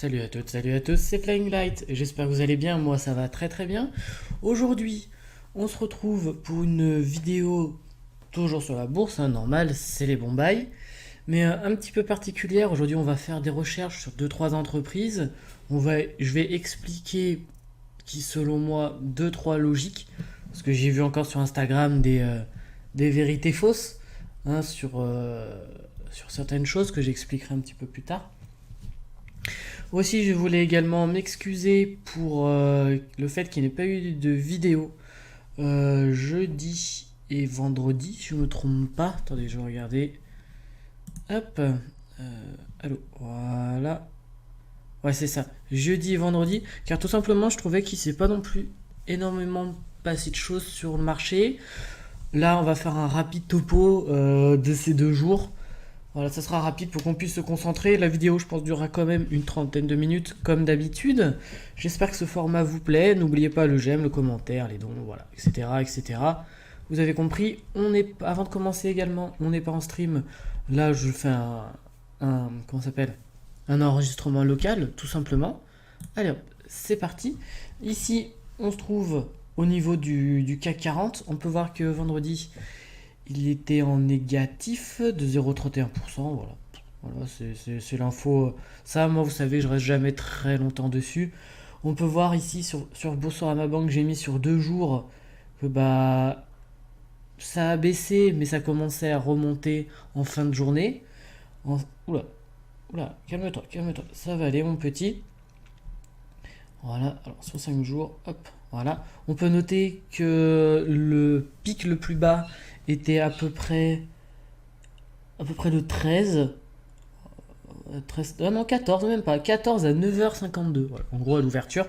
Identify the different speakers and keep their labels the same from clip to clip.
Speaker 1: Salut à toutes, salut à tous, c'est Flying Light, j'espère que vous allez bien, moi ça va très très bien. Aujourd'hui, on se retrouve pour une vidéo toujours sur la bourse, hein, normal, c'est les bons bails, mais un petit peu particulière. Aujourd'hui, on va faire des recherches sur deux trois entreprises. Je vais expliquer qui, selon moi, deux trois logiques, parce que j'ai vu encore sur Instagram des vérités fausses, hein, sur certaines choses que j'expliquerai un petit peu plus tard. Aussi, je voulais également m'excuser pour le fait qu'il n'y ait pas eu de vidéo jeudi et vendredi, si je ne me trompe pas. Attendez, je vais regarder. Hop. Allô, voilà. Ouais, c'est ça. Jeudi et vendredi. Car tout simplement, je trouvais qu'il ne s'est pas non plus énormément passé de choses sur le marché. Là, on va faire un rapide topo de ces 2 jours. Voilà, ça sera rapide pour qu'on puisse se concentrer. La vidéo, je pense, durera quand même une trentaine de minutes, comme d'habitude. J'espère que ce format vous plaît. N'oubliez pas le j'aime, le commentaire, les dons, voilà, etc., etc. Vous avez compris. Avant de commencer également, on n'est pas en stream. Là, je fais comment ça s'appelle? Un enregistrement local, tout simplement. Allez, hop, c'est parti. Ici, on se trouve au niveau du CAC 40. On peut voir que vendredi, il était en négatif de 0,31%. Voilà, voilà c'est l'info. Ça, moi, vous savez, je reste jamais très longtemps dessus. On peut voir ici sur Boursorama Bank, j'ai mis sur 2 jours que bah ça a baissé, mais ça commençait à remonter en fin de journée. Oula, oula, calme-toi, calme-toi. Ça va aller, mon petit. Voilà, alors sur 5 jours, hop, voilà. On peut noter que le pic le plus bas était à peu près de 13. 13 non, 14 même pas. 14 à 9h52, voilà, en gros à l'ouverture.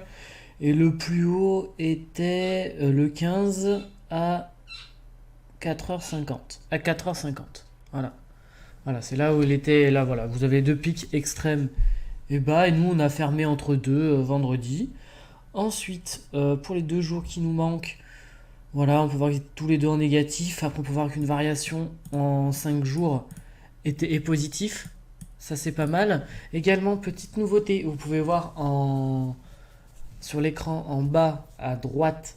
Speaker 1: Et le plus haut était le 15 à 4h50. À 4h50. Voilà. Voilà, c'est là où il était. Là, voilà. Vous avez deux pics extrêmes et bas. Et nous, on a fermé entre deux vendredi. Ensuite, pour les 2 jours qui nous manquent, voilà, on peut voir qu'ils étaient tous les deux en négatif. Après, on peut voir qu'une variation en 5 jours est positif. Ça, c'est pas mal. Également, petite nouveauté, vous pouvez voir sur l'écran en bas à droite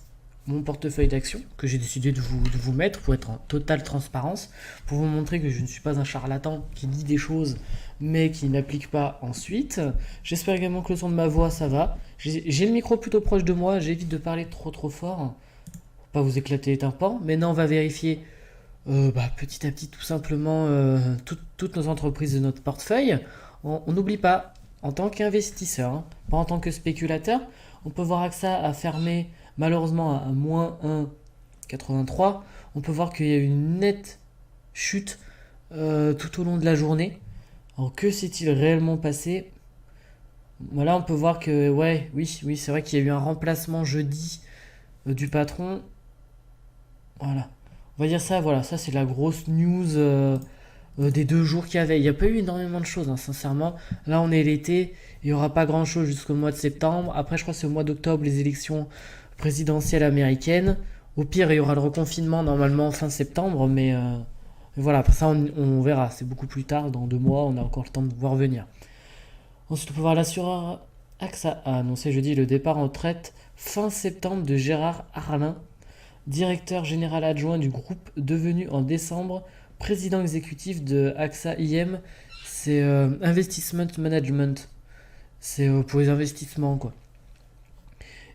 Speaker 1: mon portefeuille d'actions que j'ai décidé de vous mettre pour être en totale transparence, pour vous montrer que je ne suis pas un charlatan qui dit des choses mais qui n'applique pas ensuite. J'espère également que le son de ma voix ça va. J'ai le micro plutôt proche de moi, j'évite de parler trop fort pour pas vous éclater les tympans. Maintenant on va vérifier petit à petit tout simplement toutes nos entreprises de notre portefeuille. On n'oublie pas, en tant qu'investisseur, hein, pas en tant que spéculateur, on peut voir AXA a fermé malheureusement à moins 1,83. On peut voir qu'il y a une nette chute tout au long de la journée. Alors que s'est-il réellement passé? Voilà, on peut voir que, ouais, oui, c'est vrai qu'il y a eu un remplacement jeudi du patron. Voilà. On va dire ça, voilà, ça c'est la grosse news des 2 jours qu'il y avait. Il n'y a pas eu énormément de choses, hein, sincèrement. Là, on est l'été, il n'y aura pas grand-chose jusqu'au mois de septembre. Après, je crois que c'est au mois d'octobre, les élections présidentielles américaines. Au pire, il y aura le reconfinement normalement fin septembre, mais voilà, après ça, on verra. C'est beaucoup plus tard, dans 2 mois, on a encore le temps de voir venir. Ensuite, on peut voir l'assureur AXA a annoncé jeudi le départ en retraite fin septembre de Gérard Arlin, directeur général adjoint du groupe devenu en décembre président exécutif de AXA IM. C'est Investment Management. C'est pour les investissements, quoi.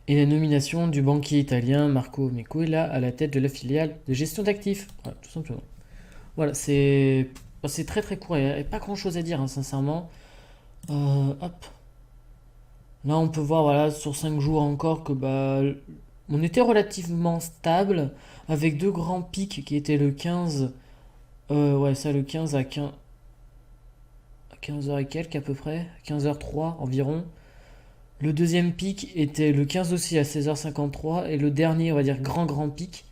Speaker 1: Et la nomination du banquier italien Marco Mecuela à la tête de la filiale de gestion d'actifs. Voilà, tout simplement. Voilà, c'est très très court. Il n'y a pas grand chose à dire, hein, sincèrement. Hop. Là, on peut voir, voilà, sur 5 jours encore que bah, on était relativement stable avec deux grands pics qui étaient le 15. Ouais, ça, le 15 à 15h et quelques à peu près. 15h03 environ. Le deuxième pic était le 15 aussi à 16h53. Et le dernier, on va dire, grand pic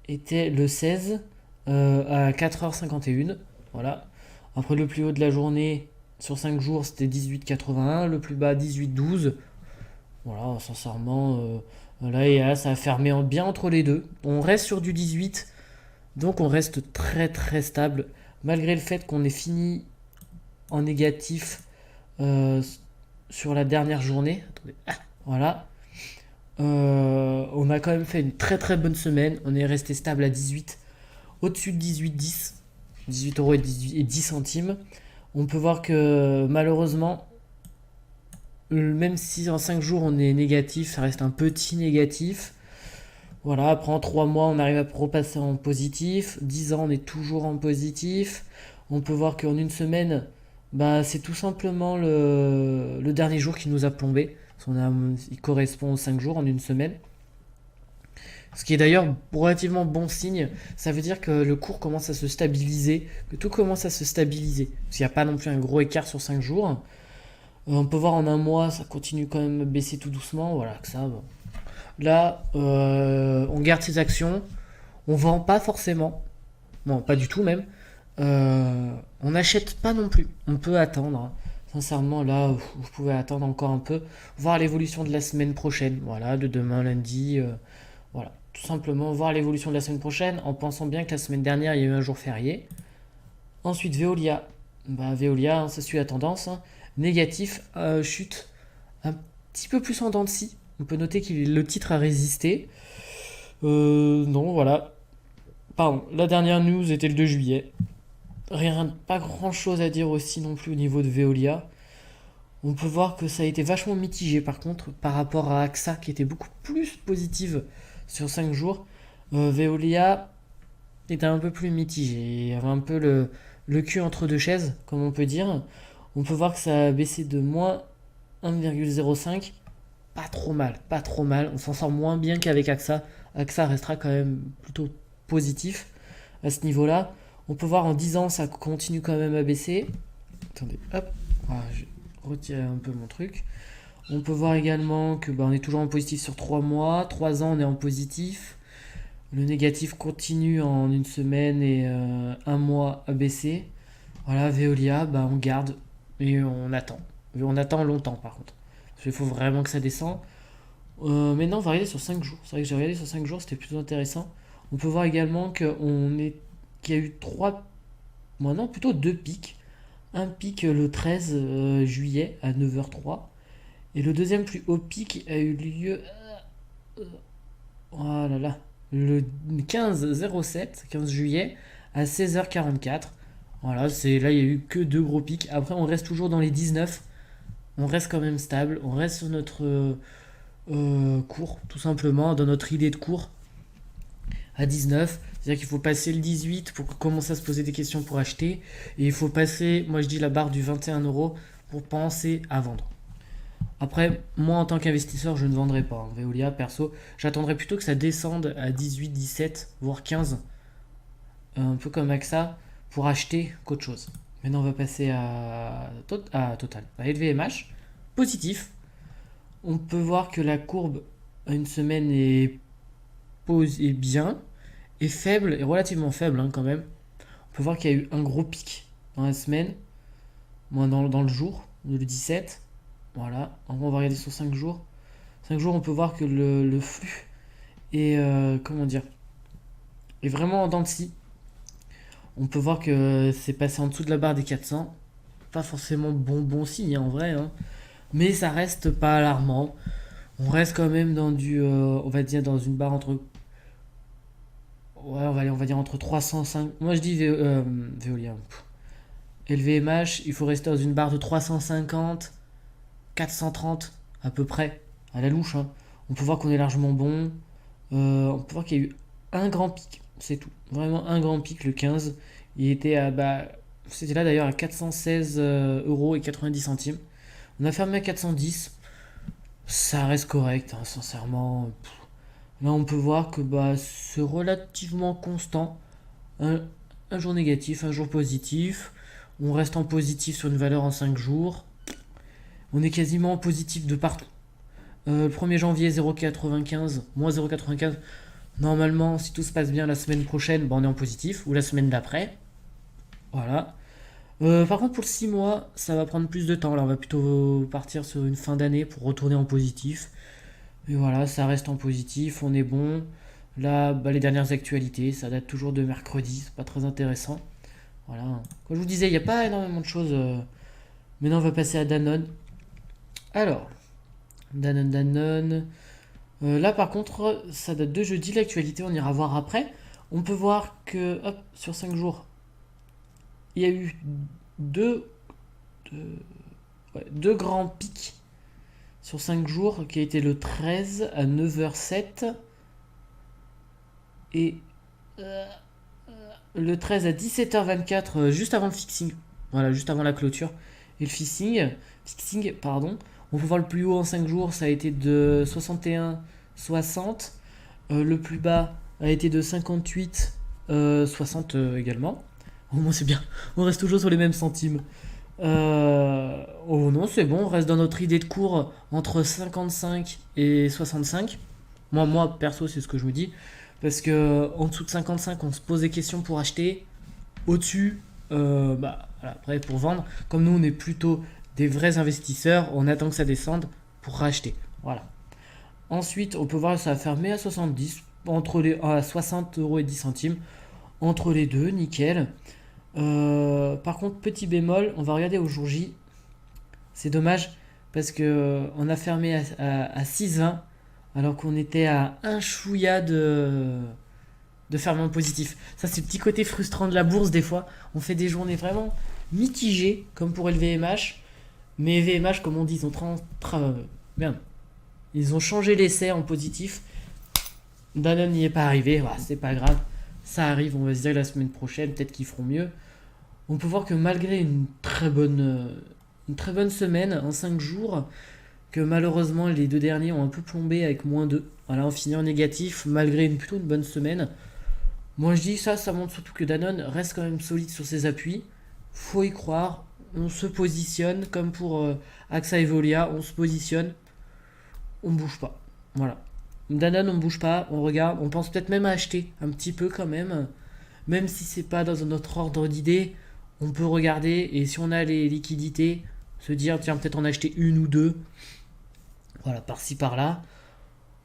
Speaker 1: était le 16 à 4h51. Voilà. Après, le plus haut de la journée sur 5 jours, c'était 18,81. Le plus bas, 18,12. Voilà, sincèrement, là, et là, ça a fermé bien entre les deux. On reste sur du 18. Donc on reste très très stable malgré le fait qu'on ait fini en négatif euh, sur la dernière journée. Attendez. Ah, voilà. On a quand même fait une très très bonne semaine. On est resté stable à 18, au-dessus de 18,10. 18 euros et 10 centimes. On peut voir que malheureusement, même si en 5 jours on est négatif, ça reste un petit négatif. Voilà, après en 3 mois on arrive à repasser en positif. 10 ans on est toujours en positif. On peut voir qu'en une semaine, bah, c'est tout simplement le dernier jour qui nous a plombé. Il correspond aux 5 jours en une semaine. Ce qui est d'ailleurs relativement bon signe, ça veut dire que le cours commence à se stabiliser, que tout commence à se stabiliser. Parce qu'il n'y a pas non plus un gros écart sur 5 jours. On peut voir en un mois, ça continue quand même à baisser tout doucement. Voilà, que ça. Bon. Là, on garde ses actions, on vend pas forcément, non, pas du tout même. On n'achète pas non plus. On peut attendre. Sincèrement, là, vous pouvez attendre encore un peu, voir l'évolution de la semaine prochaine. Voilà, de demain, lundi. Voilà, tout simplement voir l'évolution de la semaine prochaine en pensant bien que la semaine dernière, il y a eu un jour férié. Ensuite, Veolia. Bah, Veolia, hein, ça suit la tendance. Hein. Négatif, chute un petit peu plus en dents de scie. On peut noter que le titre a résisté. Non, voilà. Pardon, la dernière news était le 2 juillet. Rien, pas grand chose à dire aussi non plus au niveau de Veolia. On peut voir que ça a été vachement mitigé par contre par rapport à AXA qui était beaucoup plus positive sur 5 jours. Veolia était un peu plus mitigé. Il y avait un peu le cul entre deux chaises, comme on peut dire. On peut voir que ça a baissé de moins 1,05. Pas trop mal, pas trop mal. On s'en sort moins bien qu'avec AXA. AXA restera quand même plutôt positif à ce niveau-là. On peut voir en 10 ans, ça continue quand même à baisser. Attendez, hop. Voilà, je vais retirer un peu mon truc. On peut voir également que on est toujours en positif sur 3 mois. 3 ans, on est en positif. Le négatif continue en une semaine et un mois à baisser. Voilà, Veolia, on garde et on attend. On attend longtemps par contre. Parce qu'il faut vraiment que ça descende. Maintenant, on va regarder sur 5 jours. C'est vrai que j'ai regardé sur 5 jours, c'était plutôt intéressant. On peut voir également qu'il y a eu 3, non, plutôt 2 pics. Un pic le 13 juillet à 9h03. Et le deuxième plus haut pic a eu lieu oh là là, le 15 juillet à 16h44. Voilà, là il y a eu que 2 gros pics. Après on reste toujours dans les 19. On reste quand même stable. On reste sur notre cours, tout simplement, dans notre idée de cours à 19. C'est-à-dire qu'il faut passer le 18 pour commencer à se poser des questions pour acheter. Et il faut passer, moi je dis la barre du 21 euros pour penser à vendre. Après, moi en tant qu'investisseur, je ne vendrai pas. Hein. Veolia, perso, j'attendrai plutôt que ça descende à 18, 17, voire 15. Un peu comme AXA pour acheter qu'autre chose. Maintenant, on va passer à Total. À LVMH, positif. On peut voir que la courbe à une semaine est bien, est faible, est relativement faible quand même. On peut voir qu'il y a eu un gros pic dans la semaine, moins dans le jour, le 17. Voilà, on va regarder sur 5 jours. 5 jours, on peut voir que le flux est, comment dire, est vraiment en dents de scie. On peut voir que c'est passé en dessous de la barre des 400. Pas forcément bon signe en vrai, hein. Mais ça reste pas alarmant. On reste quand même dans on va dire dans une barre entre, ouais, on va dire entre 305. Moi je dis Veolia. LVMH, il faut rester dans une barre de 350, 430 à peu près, à la louche. Hein. On peut voir qu'on est largement bon. On peut voir qu'il y a eu un grand pic, c'est tout. Vraiment un grand pic le 15. Il était c'était là d'ailleurs à 416 euros et 90 centimes. On a fermé à 410. Ça reste correct, hein, sincèrement. Là, on peut voir que c'est relativement constant. Un jour négatif, un jour positif. On reste en positif sur une valeur en 5 jours. On est quasiment en positif de partout. Le 1er janvier, 0,95, moins 0,95. Normalement, si tout se passe bien la semaine prochaine, on est en positif. Ou la semaine d'après. Voilà. Par contre, pour le 6 mois, ça va prendre plus de temps. Là, on va plutôt partir sur une fin d'année pour retourner en positif. Et voilà, ça reste en positif, on est bon. Là, les dernières actualités, ça date toujours de mercredi, c'est pas très intéressant. Voilà. Comme je vous disais, il n'y a pas énormément de choses Maintenant, on va passer à Danone. Alors, Danone. Là, par contre, ça date de jeudi, l'actualité, on ira voir après. On peut voir que, hop, sur 5 jours, il y a eu deux, deux, deux grands pics sur 5 jours, qui a été le 13 à 9h07 et le 13 à 17h24, juste avant le fixing. Voilà, juste avant la clôture. Et le fixing, pardon. On peut voir le plus haut en 5 jours, ça a été de 61,60. Le plus bas a été de 58,60 également. Au moins c'est bien, on reste toujours sur les mêmes centimes. Oh non, c'est bon, on reste dans notre idée de cours entre 55 et 65. Moi perso, c'est ce que je me dis. Parce que en dessous de 55, on se pose des questions pour acheter. Au-dessus, voilà, après pour vendre. Comme nous, on est plutôt des vrais investisseurs, on attend que ça descende pour racheter. Voilà. Ensuite, on peut voir que ça a fermé à 70, à 60 € et 10 centimes. Entre les deux, nickel. Par contre, petit bémol, on va regarder au jour J. C'est dommage parce que on a fermé à 6,20 alors qu'on était à un chouïa de fermement positif. Ça, c'est le petit côté frustrant de la bourse des fois. On fait des journées vraiment mitigées, comme pour le VMH. Mais VMH, comme on dit, merde. Ils ont changé l'essai en positif. Danone n'y est pas arrivé, voilà, c'est pas grave. Ça arrive, on va se dire la semaine prochaine, peut-être qu'ils feront mieux. On peut voir que malgré une très bonne semaine en 5 jours, que malheureusement les deux derniers ont un peu plombé avec -2. Voilà, on finit en négatif malgré plutôt une bonne semaine. Moi je dis ça montre surtout que Danone reste quand même solide sur ses appuis. Faut y croire. On se positionne comme pour AXA et Veolia, on se positionne, on bouge pas. Voilà. Danone, on bouge pas, on regarde, on pense peut-être même à acheter un petit peu quand même. Même si c'est pas dans notre ordre d'idée, on peut regarder et si on a les liquidités, se dire tiens peut-être en acheter une ou deux. Voilà, par-ci par-là.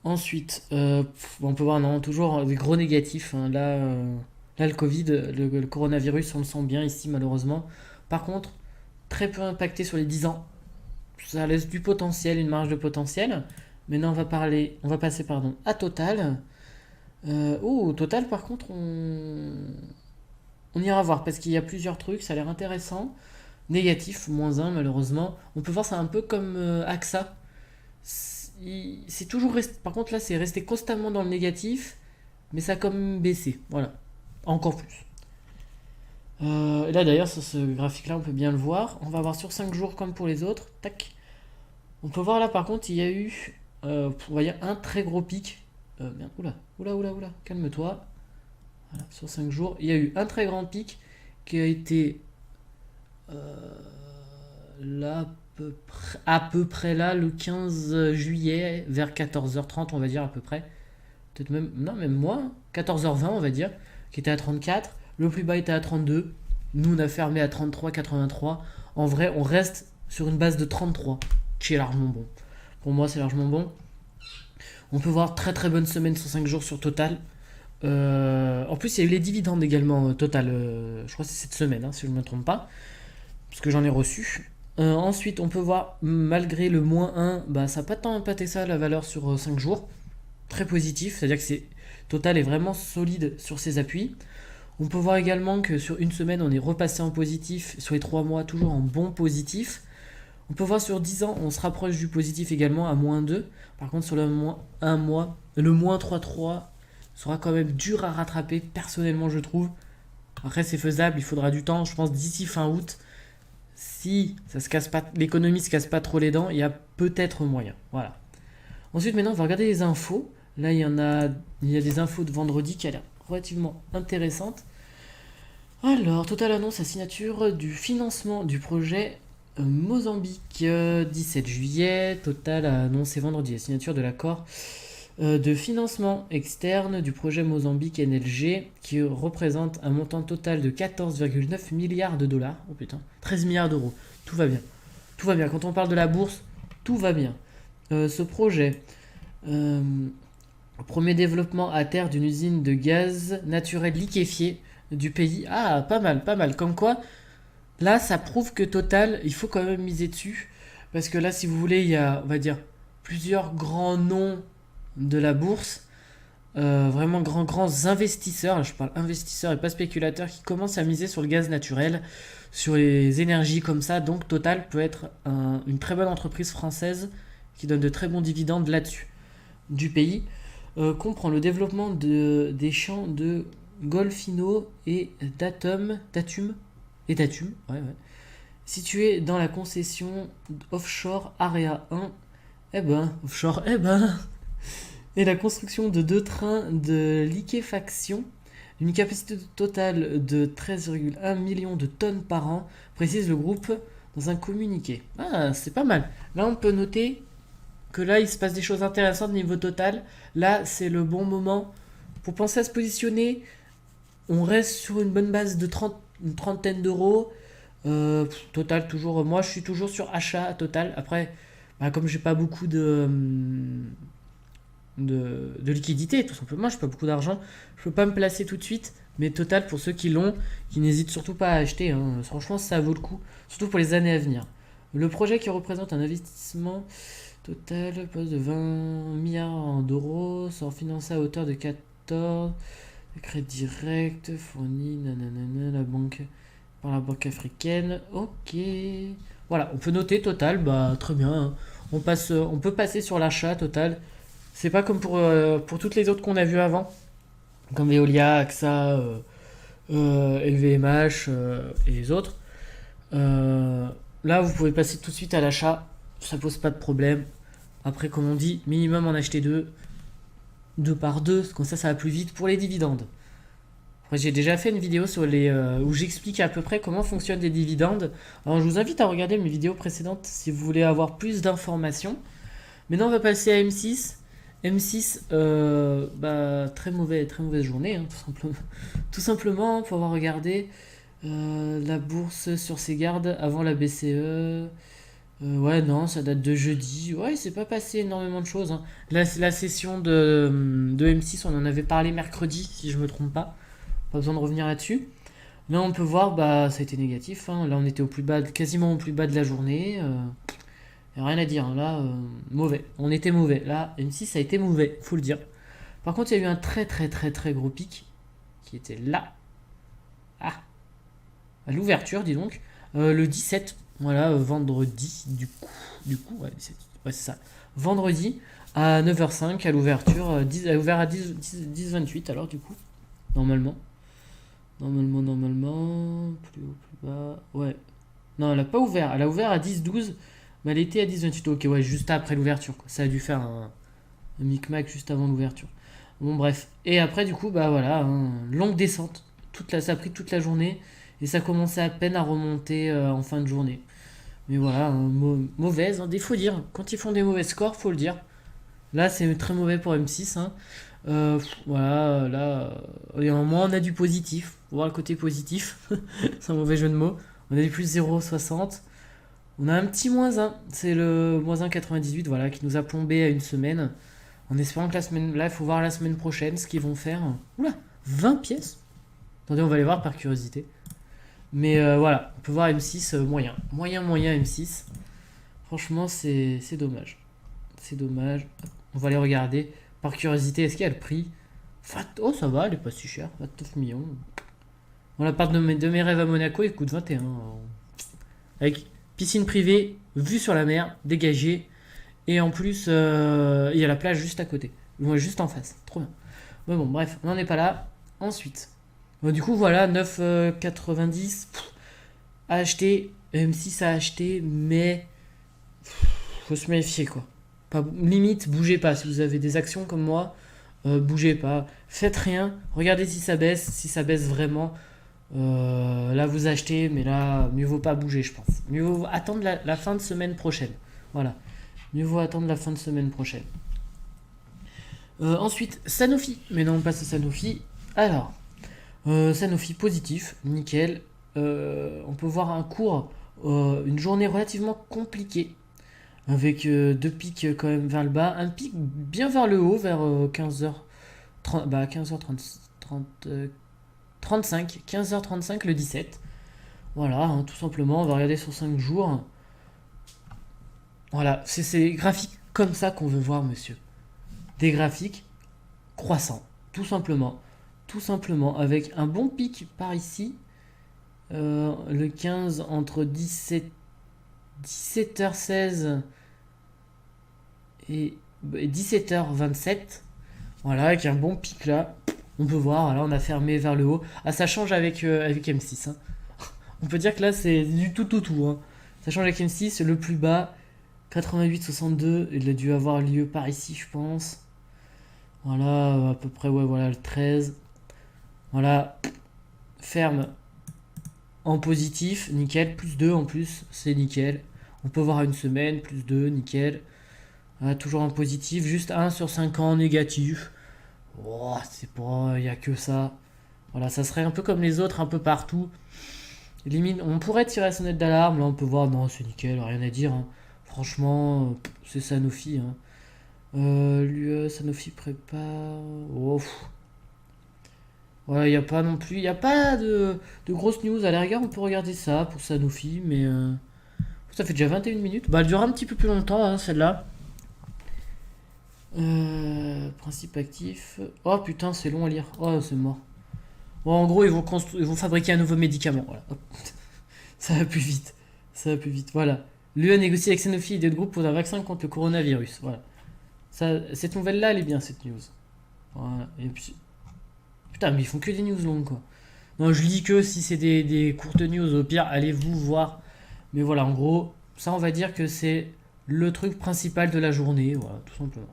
Speaker 1: Ensuite, on peut voir non, toujours des gros négatifs, hein. Là, le Covid, le coronavirus, on le sent bien ici malheureusement. Par contre, très peu impacté sur les 10 ans. Ça laisse du potentiel, une marge de potentiel. Maintenant, on va passer à Total. Total, par contre, on ira voir parce qu'il y a plusieurs trucs, ça a l'air intéressant. Négatif, -1 malheureusement. On peut voir ça un peu comme AXA. C'est toujours resté. Par contre, là, c'est resté constamment dans le négatif, mais ça a comme baissé. Voilà, encore plus. Là, d'ailleurs, sur ce graphique-là, on peut bien le voir. On va voir sur 5 jours comme pour les autres. Tac. On peut voir là, par contre, il y a eu, on va dire, un très gros pic. Merde, oula, calme-toi. Voilà, sur 5 jours, il y a eu un très grand pic qui a été là, à peu près là, le 15 juillet, vers 14h30, on va dire à peu près. Peut-être même, non, même moins, 14h20, on va dire, qui était à 34. Le plus bas était à 32. Nous, on a fermé à 33,83. En vrai, on reste sur une base de 33, qui est largement bon. Pour moi, c'est largement bon. On peut voir très très bonne semaine sur 5 jours sur Total. En plus, il y a eu les dividendes également, Total. Je crois que c'est cette semaine, hein, si je ne me trompe pas. Parce que j'en ai reçu. Ensuite, on peut voir, malgré le -1, bah, ça n'a pas tant impacté ça, la valeur sur 5 jours. Très positif, c'est-à-dire que Total est vraiment solide sur ses appuis. On peut voir également que sur une semaine, on est repassé en positif. Sur les 3 mois, toujours en bon positif. On peut voir sur 10 ans, on se rapproche du positif également à -2. Par contre, sur le un mois, le -3,3 sera quand même dur à rattraper, personnellement, je trouve. Après, c'est faisable, il faudra du temps. Je pense d'ici fin août, si ça se casse pas, l'économie se casse pas trop les dents, il y a peut-être moyen. Voilà. Ensuite, maintenant, on va regarder les infos. Là, il y a des infos de vendredi qui a l'air relativement intéressantes. Alors, Total annonce la signature du financement du projet Mozambique. 17 juillet, Total a annoncé vendredi la signature de l'accord de financement externe du projet Mozambique NLG qui représente un montant total de 14,9 milliards de dollars. Oh putain, 13 milliards d'euros. Tout va bien. Tout va bien. Quand on parle de la bourse, tout va bien. Ce projet, premier développement à terre d'une usine de gaz naturel liquéfié du pays. Ah, pas mal, pas mal. Comme quoi, Là, ça prouve que Total, il faut quand même miser dessus. Parce que là, si vous voulez, il y a, on va dire, plusieurs grands noms de la bourse. Vraiment grands investisseurs, je parle investisseurs et pas spéculateurs, qui commencent à miser sur le gaz naturel, sur les énergies comme ça. Donc Total peut être une très bonne entreprise française qui donne de très bons dividendes là-dessus du pays. Comprend le développement des champs de Golfino et Datum, ouais, ouais, situé dans la concession Offshore Area 1. Offshore, et la construction de 2 trains de liquéfaction d'une capacité totale de 13,1 millions de tonnes par an, précise le groupe dans un communiqué. Ah, c'est pas mal. Là, on peut noter que là, il se passe des choses intéressantes niveau Total. Là, c'est le bon moment pour penser à se positionner. On reste sur une bonne base de une trentaine d'euros. Total, toujours. Moi, je suis toujours sur achat Total. Après, bah, comme j'ai pas beaucoup de liquidité, tout simplement, j'ai pas beaucoup d'argent, je peux pas me placer tout de suite. Mais Total, pour ceux qui l'ont, qui n'hésitent surtout pas à acheter, hein. Franchement, ça vaut le coup, surtout pour les années à venir. Le projet qui représente un investissement total poste de 20 milliards d'euros, sera financé à hauteur de 14, de crédit direct fourni nanana, par la banque africaine. Ok. Voilà, on peut noter Total, bah très bien, hein. On peut passer sur l'achat Total. C'est pas comme pour toutes les autres qu'on a vues avant, comme Veolia, AXA, LVMH et les autres. Là, vous pouvez passer tout de suite à l'achat, ça pose pas de problème. Après, comme on dit, minimum en acheter deux par deux, comme ça va plus vite pour les dividendes. Après, j'ai déjà fait une vidéo où j'explique à peu près comment fonctionnent les dividendes. Alors, je vous invite à regarder mes vidéos précédentes si vous voulez avoir plus d'informations. Maintenant, on va passer à M6. M6, bah, très mauvaise journée, hein, tout simplement, pour avoir regardé la bourse sur ses gardes avant la BCE. Ouais, non, ça date de jeudi. Ouais, il s'est pas passé énormément de choses, hein. La session de M6, on en avait parlé mercredi, si je me trompe pas. Pas besoin de revenir là-dessus. Là, on peut voir, bah, ça a été négatif, hein. Là, on était au plus bas, quasiment au plus bas de la journée. Y a rien à dire, hein. Là, mauvais. On était mauvais. Là, M6 a été mauvais, faut le dire. Par contre, il y a eu un très très très très gros pic qui était là. Ah, à l'ouverture, dis donc. Le 17, voilà, vendredi, du coup, ouais, ouais, c'est ça. Vendredi, à 9h05, à l'ouverture, elle a ouvert à 10h28, alors, du coup, normalement. Normalement, plus haut, plus bas, ouais. Non, elle a pas ouvert, elle a ouvert à 10h12, mais elle était à 10h28, ok, ouais, juste après l'ouverture, quoi. Ça a dû faire un micmac juste avant l'ouverture. Bon, bref. Et après, du coup, bah voilà, hein, longue descente. Ça a pris toute la journée. Et ça commençait à peine à remonter en fin de journée. Mais voilà, hein, mauvaise, hein, il faut dire. Quand ils font des mauvais scores, faut le dire. Là, c'est très mauvais pour M6, hein. Voilà, là, et au moins on a du positif. Faut voir le côté positif. C'est un mauvais jeu de mots. On a du plus 0,60. On a un petit moins 1. C'est le moins 1,98, voilà, qui nous a plombé à une semaine. En espérant que la semaine. Là, il faut voir la semaine prochaine ce qu'ils vont faire. Oula, 20 pièces. Attendez, on va les voir par curiosité. Mais voilà, on peut voir M6 moyen. Moyen M6. Franchement, c'est dommage. C'est dommage. On va les regarder. Par curiosité, est-ce qu'il y a le prix? Oh, ça va, elle est pas si chère. 29 millions. Bon, la part de mes rêves à Monaco, il coûte 21. Avec piscine privée, vue sur la mer, dégagée. Et en plus, il y a la plage juste à côté. Juste en face. Trop bien. Mais bon, bref, on n'en est pas là. Ensuite. Du coup, voilà, 9,90 à acheter. M6 à acheter, mais faut se méfier, quoi. Limite, bougez pas. Si vous avez des actions comme moi, bougez pas. Faites rien. Regardez si ça baisse. Si ça baisse vraiment, là vous achetez, mais là, mieux vaut pas bouger, je pense. Mieux vaut attendre la fin de semaine prochaine. Voilà. Mieux vaut attendre la fin de semaine prochaine. Ensuite, Sanofi. Mais non, on passe à Sanofi. Alors, Sanofi positif, nickel. On peut voir un cours, une journée relativement compliquée, avec deux pics quand même vers le bas, un pic bien vers le haut, vers 15h30, bah 15h30, 35, 15h35 le 17. Voilà, hein, tout simplement, on va regarder sur 5 jours. Voilà, c'est ces graphiques comme ça qu'on veut voir, monsieur. Des graphiques croissants, tout simplement. Tout simplement, avec un bon pic par ici. Le 15 entre 17h16 et 17h27. Voilà, avec un bon pic là. On peut voir, là on a fermé vers le haut. Ah, ça change avec M6. Hein. On peut dire que là c'est du tout. Hein. Ça change avec M6, le plus bas, 88,62. Il a dû avoir lieu par ici, je pense. Voilà, à peu près, ouais, voilà, le 13. Voilà, ferme en positif, nickel. Plus 2 en plus, c'est nickel. On peut voir une semaine, plus 2, nickel. Voilà, toujours en positif, juste 1 sur 5 ans négatif. Oh, c'est pas, il n'y a que ça. Voilà, ça serait un peu comme les autres, un peu partout. Limite, on pourrait tirer la sonnette d'alarme. Là, on peut voir, non, c'est nickel, rien à dire. Hein. Franchement, c'est Sanofi. Hein. L'UE, Sanofi prépare. Oh, voilà, il n'y a pas non plus. Il n'y a pas de grosses news. À la rigueur, on peut regarder ça pour Sanofi, mais ça fait déjà 21 minutes. Bah, elle dure un petit peu plus longtemps, hein, celle-là. Principe actif. Oh putain, c'est long à lire. Oh, c'est mort. Bon, en gros, ils vont fabriquer un nouveau médicament. Voilà. Hop. Ça va plus vite. Ça va plus vite. Voilà. L'UE négocie avec Sanofi et d'autres groupes pour un vaccin contre le coronavirus. Voilà. Ça, cette nouvelle-là, elle est bien, cette news. Voilà. Et puis. Putain, mais ils font que des news longues, quoi. Non, je lis que si c'est des courtes news. Au pire, allez-vous voir. Mais voilà, en gros, ça, on va dire que c'est le truc principal de la journée. Voilà, tout simplement.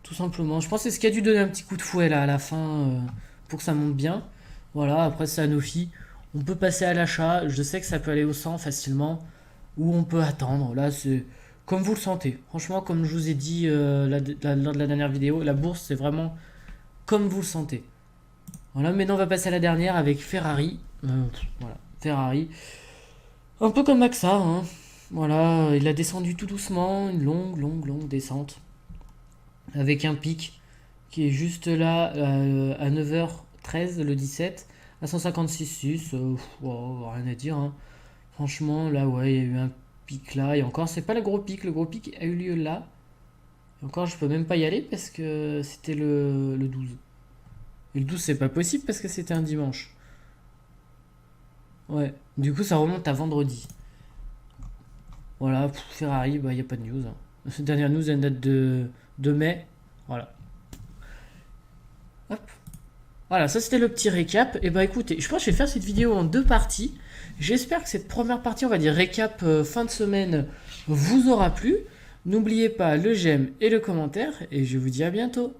Speaker 1: Tout simplement. Je pense que c'est ce qui a dû donner un petit coup de fouet là à la fin pour que ça monte bien. Voilà, après Sanofi, on peut passer à l'achat. Je sais que ça peut aller au 100 facilement ou on peut attendre. Là, c'est comme vous le sentez. Franchement, comme je vous ai dit lors de la dernière vidéo, la bourse, c'est vraiment comme vous le sentez. Voilà, maintenant on va passer à la dernière avec Ferrari. Voilà, Ferrari. Un peu comme AXA, hein. Voilà, il a descendu tout doucement, une longue descente. Avec un pic qui est juste là à 9h13 le 17 à 156,6. Wow, rien à dire. Hein. Franchement, là, ouais, il y a eu un pic là. Et encore, c'est pas le gros pic. Le gros pic a eu lieu là. Et encore, je peux même pas y aller parce que c'était le 12. Et le 12, c'est pas possible parce que c'était un dimanche. Ouais, du coup, ça remonte à vendredi. Voilà, Ferrari, bah, il n'y a pas de news. Hein. Cette dernière news, elle date de mai. Voilà. Hop. Voilà, ça c'était le petit récap. Et bah écoutez, je pense que je vais faire cette vidéo en deux parties. J'espère que cette première partie, on va dire récap fin de semaine, vous aura plu. N'oubliez pas le j'aime et le commentaire. Et je vous dis à bientôt.